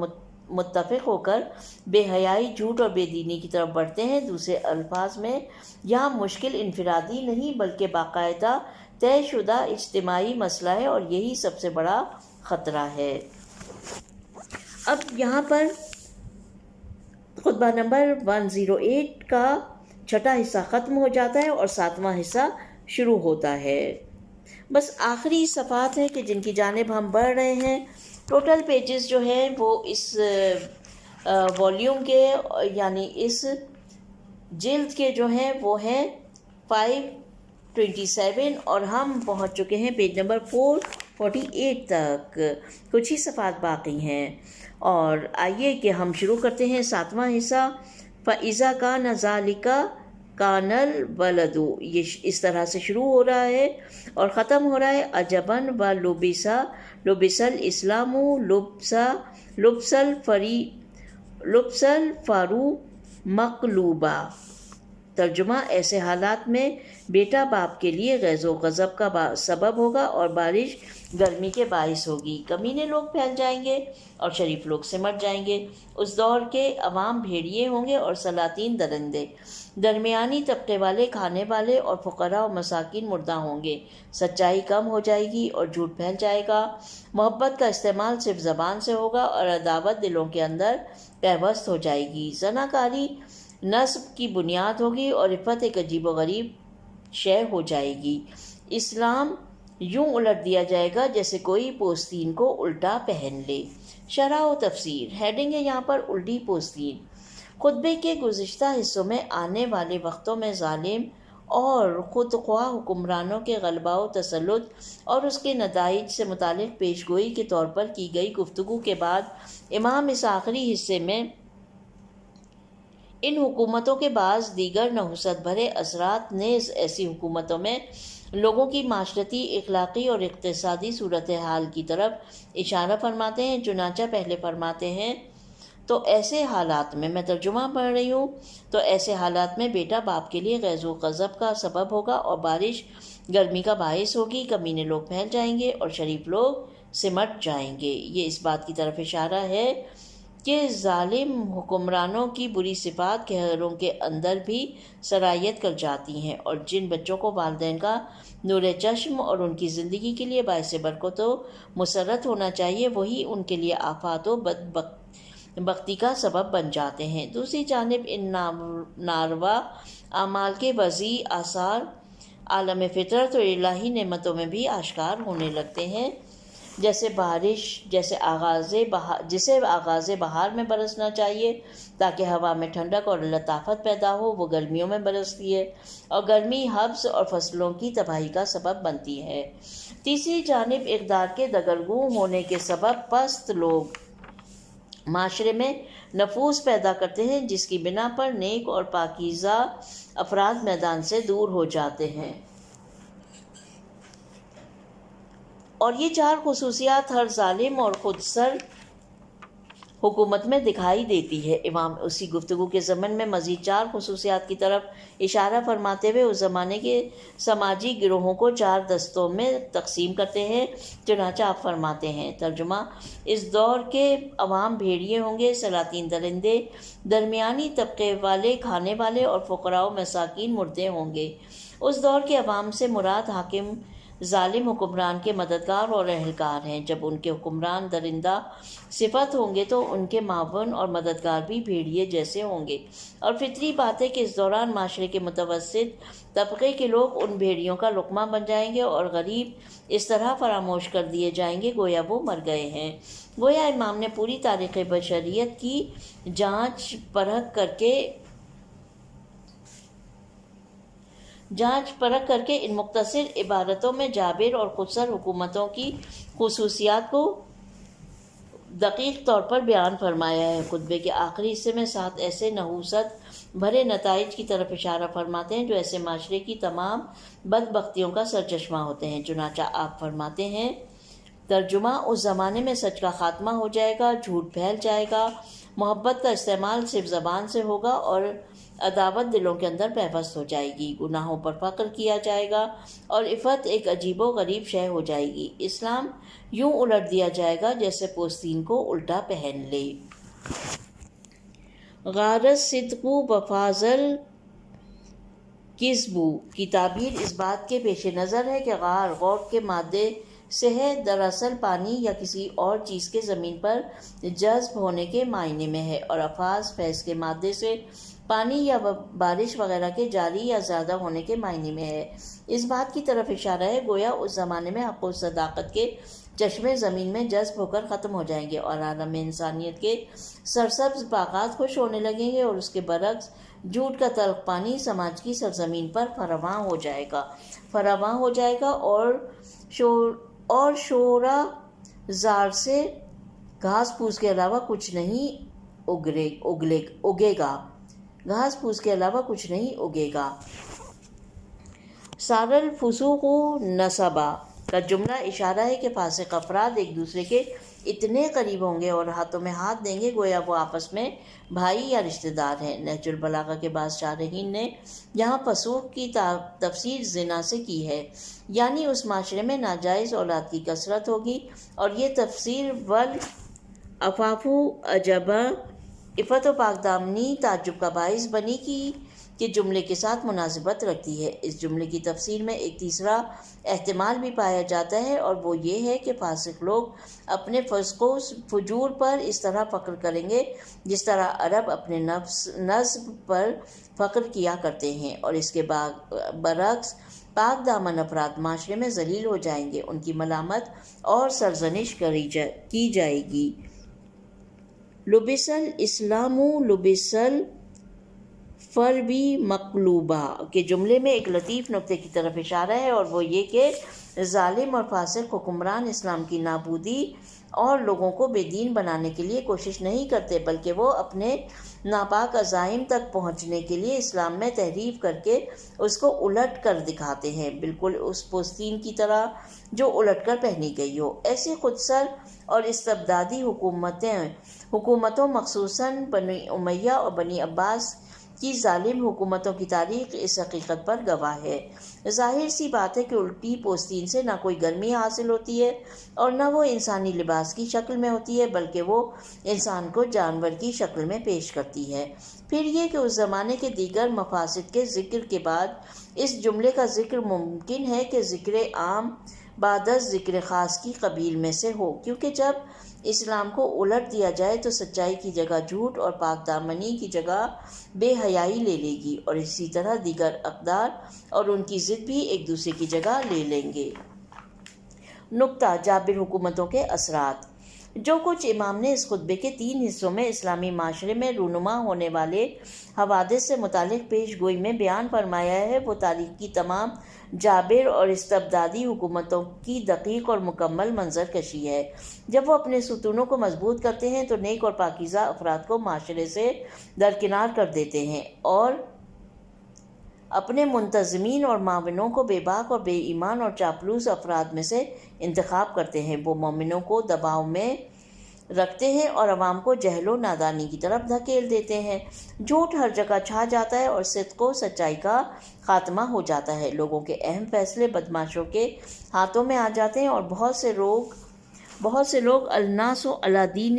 متفق ہو کر بے حیائی، جھوٹ اور بے دینی کی طرف بڑھتے ہیں۔ دوسرے الفاظ میں یہاں مشکل انفرادی نہیں بلکہ باقاعدہ طے شدہ اجتماعی مسئلہ ہے اور یہی سب سے بڑا خطرہ ہے۔ اب یہاں پر خطبہ نمبر 108 کا چھٹا حصہ ختم ہو جاتا ہے اور 7واں حصہ شروع ہوتا ہے۔ بس آخری صفحات ہیں کہ جن کی جانب ہم بڑھ رہے ہیں۔ ٹوٹل پیجز جو ہیں وہ اس والیوم کے یعنی اس جلد کے جو ہیں وہ ہیں 527 اور ہم پہنچ چکے ہیں پیج نمبر 448 تک، کچھ ہی صفحات باقی ہیں۔ اور آئیے کہ ہم شروع کرتے ہیں 7واں حصہ۔ فَإِذَا كَانَ ذَلِكَ کانل ولدو، یہ اس طرح سے شروع ہو رہا ہے اور ختم ہو رہا ہے عجبن و لبس الاسلام لبس الفارو مقلوبہ۔ ترجمہ: ایسے حالات میں بیٹا باپ کے لیے غیظ و غضب کا سبب ہوگا اور بارش گرمی کے باعث ہوگی۔ کمینے لوگ پھیل جائیں گے اور شریف لوگ سمٹ جائیں گے۔ اس دور کے عوام بھیڑیے ہوں گے اور سلاطین درندے۔ درمیانی طبقے والے کھانے والے اور فقراء و مساکین مردہ ہوں گے۔ سچائی کم ہو جائے گی اور جھوٹ پھیل جائے گا۔ محبت کا استعمال صرف زبان سے ہوگا اور عداوت دلوں کے اندر پیوست ہو جائے گی۔ زناکاری نسب کی بنیاد ہوگی اور عفت ایک عجیب و غریب شے ہو جائے گی۔ اسلام یوں الٹ دیا جائے گا جیسے کوئی پوستین کو الٹا پہن لے۔ شرح و تفسیر۔ ہیڈنگ ہے یہاں پر الٹی پوستین۔ خطبے کے گزشتہ حصوں میں آنے والے وقتوں میں ظالم اور خودخواہ حکمرانوں کے غلبہ و تسلط اور اس کے نتائج سے متعلق پیش گوئی کے طور پر کی گئی گفتگو کے بعد امام اس آخری حصے میں ان حکومتوں کے بعض دیگر نحوست بھرے اثرات نیز ایسی حکومتوں میں لوگوں کی معاشرتی، اخلاقی اور اقتصادی صورتحال کی طرف اشارہ فرماتے ہیں۔ چنانچہ پہلے فرماتے ہیں تو ایسے حالات میں ترجمہ پڑھ رہی ہوں، تو ایسے حالات میں بیٹا باپ کے لیے غیظ و غضب کا سبب ہوگا اور بارش گرمی کا باعث ہوگی۔ کمینے لوگ پھیل جائیں گے اور شریف لوگ سمٹ جائیں گے۔ یہ اس بات کی طرف اشارہ ہے کہ ظالم حکمرانوں کی بری صفات گھروں کے اندر بھی سرایت کر جاتی ہیں، اور جن بچوں کو والدین کا نور چشم اور ان کی زندگی کے لیے باعث برکت و مسرت ہونا چاہیے، وہی ان کے لیے آفات و بدبختی کا سبب بن جاتے ہیں۔ دوسری جانب ان ناروا اعمال کے وضعی آثار عالم فطرت اور الہی نعمتوں میں بھی آشکار ہونے لگتے ہیں، جیسے بارش جسے آغاز بہار میں برسنا چاہیے تاکہ ہوا میں ٹھنڈک اور لطافت پیدا ہو، وہ گرمیوں میں برستی ہے، اور گرمی حبس اور فصلوں کی تباہی کا سبب بنتی ہے۔ تیسری جانب اقدار کے دگرگوں ہونے کے سبب پست لوگ معاشرے میں نفوذ پیدا کرتے ہیں، جس کی بنا پر نیک اور پاکیزہ افراد میدان سے دور ہو جاتے ہیں، اور یہ چار خصوصیات ہر ظالم اور خودسر حکومت میں دکھائی دیتی ہے۔ امام اسی گفتگو کے ضمن میں مزید چار خصوصیات کی طرف اشارہ فرماتے ہوئے اس زمانے کے سماجی گروہوں کو چار دستوں میں تقسیم کرتے ہیں۔ چنانچہ آپ فرماتے ہیں، ترجمہ: اس دور کے عوام بھیڑیے ہوں گے، سلاطین درندے، درمیانی طبقے والے کھانے والے اور فقراء و مساکین مردے ہوں گے۔ اس دور کے عوام سے مراد حاکم ظالم حکمران کے مددگار اور اہلکار ہیں۔ جب ان کے حکمران درندہ صفت ہوں گے تو ان کے معاون اور مددگار بھی بھیڑیے جیسے ہوں گے، اور فطری بات ہے کہ اس دوران معاشرے کے متوسط طبقے کے لوگ ان بھیڑیوں کا لقمہ بن جائیں گے اور غریب اس طرح فراموش کر دیے جائیں گے گویا وہ مر گئے ہیں۔ گویا امام نے پوری تاریخ بشریت کی جانچ پرکھ کر کے ان مختصر عبارتوں میں جابر اور خودسر حکومتوں کی خصوصیات کو دقیق طور پر بیان فرمایا ہے۔ خطبے کے آخری حصے میں 7 ایسے نحوست بھرے نتائج کی طرف اشارہ فرماتے ہیں جو ایسے معاشرے کی تمام بدبختیوں کا سرچشمہ ہوتے ہیں۔ چنانچہ آپ فرماتے ہیں، ترجمہ: اس زمانے میں سچ کا خاتمہ ہو جائے گا، جھوٹ پھیل جائے گا، محبت کا استعمال صرف زبان سے ہوگا اور عداوت دلوں کے اندر پیوست ہو جائے گی، گناہوں پر فخر کیا جائے گا اور عفت ایک عجیب و غریب شے ہو جائے گی۔ اسلام یوں الٹ دیا جائے گا جیسے پوستین کو الٹا پہن لے۔ غارت صدقو بفاضل کذبو کی تعبیر اس بات کے پیش نظر ہے کہ غور کے مادے سے ہے، دراصل پانی یا کسی اور چیز کے زمین پر جذب ہونے کے معنی میں ہے، اور افاظ فیض کے مادے سے پانی یا بارش وغیرہ کے جاری یا زیادہ ہونے کے معنی میں ہے۔ اس بات کی طرف اشارہ ہے گویا اس زمانے میں حق و صداقت کے چشمے زمین میں جذب ہو کر ختم ہو جائیں گے اور عالم انسانیت کے سرسبز باغات خشک ہونے لگیں گے، اور اس کے برعکس جھوٹ کا تلخ پانی سماج کی سرزمین پر فراواں ہو جائے گا اور شورا زار سے گھاس پھوس کے علاوہ کچھ نہیں اگے گا۔ گھاس پھوس کے علاوہ کچھ نہیں اگے گا۔ سار الفسوق نصبا کا جملہ اشارہ ہے کہ فاسق افراد ایک دوسرے کے اتنے قریب ہوں گے اور ہاتھوں میں ہاتھ دیں گے گویا وہ آپس میں بھائی یا رشتہ دار ہیں۔ نہج البلاغہ کے بعض شارحین نے یہاں فسوق کی تفسیر زنا سے کی ہے، یعنی اس معاشرے میں ناجائز اولاد کی کثرت ہوگی، اور یہ تفسیر والعفاف عجبا عفت و پاک دامنی تعجب کا باعث بنی کہ جملے کے ساتھ مناسبت رکھتی ہے۔ اس جملے کی تفسیر میں ایک تیسرا احتمال بھی پایا جاتا ہے، اور وہ یہ ہے کہ فاسق لوگ اپنے فسق و فجور پر اس طرح فخر کریں گے جس طرح عرب اپنے نسب پر فخر کیا کرتے ہیں، اور اس کے برعکس پاک دامن افراد معاشرے میں ذلیل ہو جائیں گے، ان کی ملامت اور سرزنش کی جائے گی۔ لبس الاسلام لبس الفربی مقلوبہ کے جملے میں ایک لطیف نکتے کی طرف اشارہ ہے، اور وہ یہ کہ ظالم اور فاسق حکمران اسلام کی نابودی اور لوگوں کو بے دین بنانے کے لیے کوشش نہیں کرتے، بلکہ وہ اپنے ناپاک عزائم تک پہنچنے کے لیے اسلام میں تحریف کر کے اس کو الٹ کر دکھاتے ہیں، بالکل اس پوستین کی طرح جو الٹ کر پہنی گئی ہو۔ ایسی خودسر اور استبدادی حکومتوں مخصوصاً بنی امیہ اور بنی عباس کی ظالم حکومتوں کی تاریخ اس حقیقت پر گواہ ہے۔ ظاہر سی بات ہے کہ الٹی پوستین سے نہ کوئی گرمی حاصل ہوتی ہے اور نہ وہ انسانی لباس کی شکل میں ہوتی ہے، بلکہ وہ انسان کو جانور کی شکل میں پیش کرتی ہے۔ پھر یہ کہ اس زمانے کے دیگر مفاسد کے ذکر کے بعد اس جملے کا ذکر ممکن ہے کہ ذکر عام بعد از ذکر خاص کی قبیل میں سے ہو، کیونکہ جب اسلام کو الٹ دیا جائے تو سچائی کی جگہ جھوٹ اور پاک دامنی کی جگہ بے حیائی لے لے گی، اور اسی طرح دیگر اقدار اور ان کی ضد بھی ایک دوسرے کی جگہ لے لیں گے۔ نکتہ جابر حکومتوں کے اثرات۔ جو کچھ امام نے اس خطبے کے 3 حصوں میں اسلامی معاشرے میں رونما ہونے والے حوادث سے متعلق پیش گوئی میں بیان فرمایا ہے، وہ تاریخ کی تمام جابر اور استبدادی حکومتوں کی دقیق اور مکمل منظر کشی ہے۔ جب وہ اپنے ستونوں کو مضبوط کرتے ہیں تو نیک اور پاکیزہ افراد کو معاشرے سے درکنار کر دیتے ہیں اور اپنے منتظمین اور معاونوں کو بے باک اور بے ایمان اور چاپلوس افراد میں سے انتخاب کرتے ہیں۔ وہ مومنوں کو دباؤ میں رکھتے ہیں اور عوام کو جہل و نادانی کی طرف دھکیل دیتے ہیں۔ جھوٹ ہر جگہ چھا جاتا ہے اور صدق و سچائی کا خاتمہ ہو جاتا ہے۔ لوگوں کے اہم فیصلے بدماشوں کے ہاتھوں میں آ جاتے ہیں اور بہت سے لوگ الناس علی دین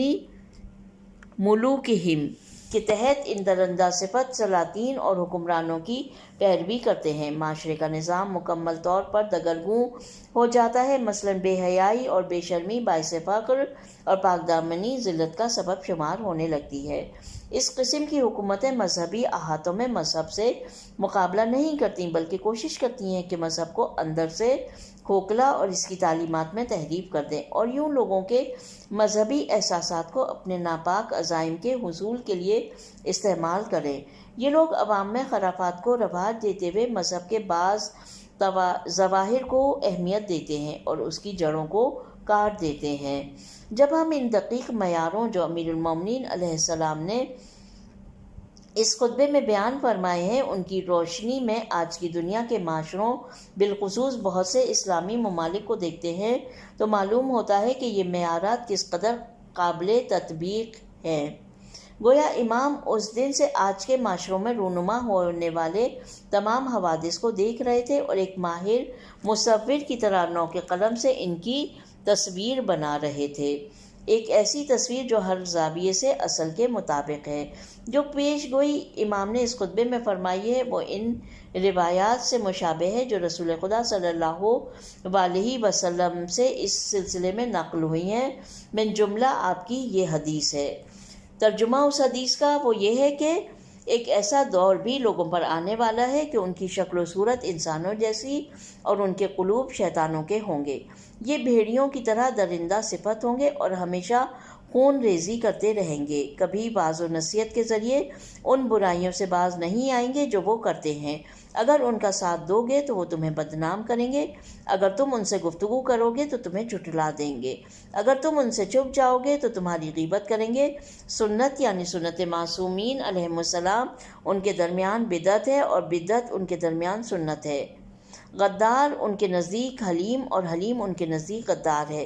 ملوکہم کے تحت ان درندہ صفت سلاطین اور حکمرانوں کی پیروی کرتے ہیں۔ معاشرے کا نظام مکمل طور پر دگرگوں ہو جاتا ہے، مثلاً بے حیائی اور بے شرمی باعث فقر اور پاک دامنی ذلت کا سبب شمار ہونے لگتی ہے۔ اس قسم کی حکومتیں مذہبی احاطوں میں مذہب سے مقابلہ نہیں کرتیں، بلکہ کوشش کرتی ہیں کہ مذہب کو اندر سے کھوکھلا اور اس کی تعلیمات میں تحریف کر دیں، اور یوں لوگوں کے مذہبی احساسات کو اپنے ناپاک عزائم کے حصول کے لیے استعمال کریں۔ یہ لوگ عوام میں خرافات کو رواج دیتے ہوئے مذہب کے بعض ظواہر کو اہمیت دیتے ہیں اور اس کی جڑوں کو کاٹ دیتے ہیں۔ جب ہم ان دقیق معیاروں جو امیر المومنین علیہ السلام نے اس خطبے میں بیان فرمائے ہیں ان کی روشنی میں آج کی دنیا کے معاشروں بالخصوص بہت سے اسلامی ممالک کو دیکھتے ہیں تو معلوم ہوتا ہے کہ یہ معیارات کس قدر قابل تطبیق ہیں۔ گویا امام اس دن سے آج کے معاشروں میں رونما ہونے والے تمام حوادث کو دیکھ رہے تھے اور ایک ماہر مصور کی طرح نو کے قلم سے ان کی تصویر بنا رہے تھے، ایک ایسی تصویر جو ہر زاویے سے اصل کے مطابق ہے۔ جو پیش گوئی امام نے اس خطبے میں فرمائی ہے وہ ان روایات سے مشابہ ہے جو رسول خدا صلی اللہ علیہ وسلم سے اس سلسلے میں نقل ہوئی ہیں، من جملہ آپ کی یہ حدیث ہے۔ ترجمہ اس حدیث کا وہ یہ ہے کہ ایک ایسا دور بھی لوگوں پر آنے والا ہے کہ ان کی شکل و صورت انسانوں جیسی اور ان کے قلوب شیطانوں کے ہوں گے۔ یہ بھیڑیوں کی طرح درندہ صفت ہوں گے اور ہمیشہ خون ریزی کرتے رہیں گے، کبھی باز و نصیحت کے ذریعے ان برائیوں سے باز نہیں آئیں گے جو وہ کرتے ہیں۔ اگر ان کا ساتھ دو گے تو وہ تمہیں بدنام کریں گے، اگر تم ان سے گفتگو کرو گے تو تمہیں جھٹلا دیں گے، اگر تم ان سے چھپ جاؤ گے تو تمہاری غیبت کریں گے۔ سنت یعنی سنت معصومین علیہم السلام ان کے درمیان بدعت ہے اور بدعت ان کے درمیان سنت ہے۔ غدار ان کے نزدیک حلیم اور حلیم ان کے نزدیک غدار ہے۔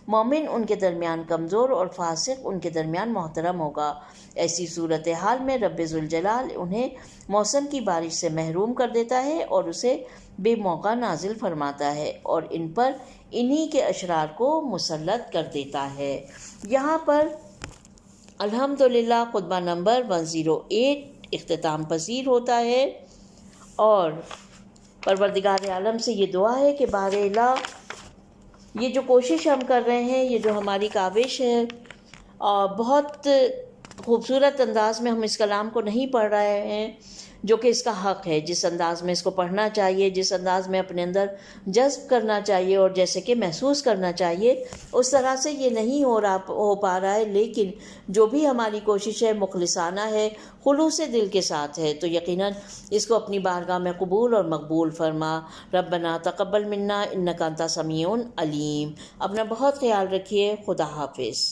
مومن ان کے درمیان کمزور اور فاسق ان کے درمیان محترم ہوگا۔ ایسی صورتحال میں رب ذوالجلال انہیں موسم کی بارش سے محروم کر دیتا ہے اور اسے بے موقع نازل فرماتا ہے اور ان پر انہی کے اشرار کو مسلط کر دیتا ہے۔ یہاں پر الحمدللہ خطبہ نمبر 108 اختتام پذیر ہوتا ہے، اور پروردگار عالم سے یہ دعا ہے کہ بار الہ یہ جو کوشش ہم کر رہے ہیں، یہ جو ہماری کاوش ہے، بہت خوبصورت انداز میں ہم اس کلام کو نہیں پڑھ رہے ہیں جو کہ اس کا حق ہے، جس انداز میں اس کو پڑھنا چاہیے، جس انداز میں اپنے اندر جذب کرنا چاہیے اور جیسے کہ محسوس کرنا چاہیے، اس طرح سے یہ نہیں ہو پا رہا ہے۔ لیکن جو بھی ہماری کوشش ہے مخلصانہ ہے، خلوص دل کے ساتھ ہے، تو یقیناً اس کو اپنی بارگاہ میں قبول اور مقبول فرما۔ ربنا تقبل منا انک انت سمیع علیم۔ اپنا بہت خیال رکھیے۔ خدا حافظ۔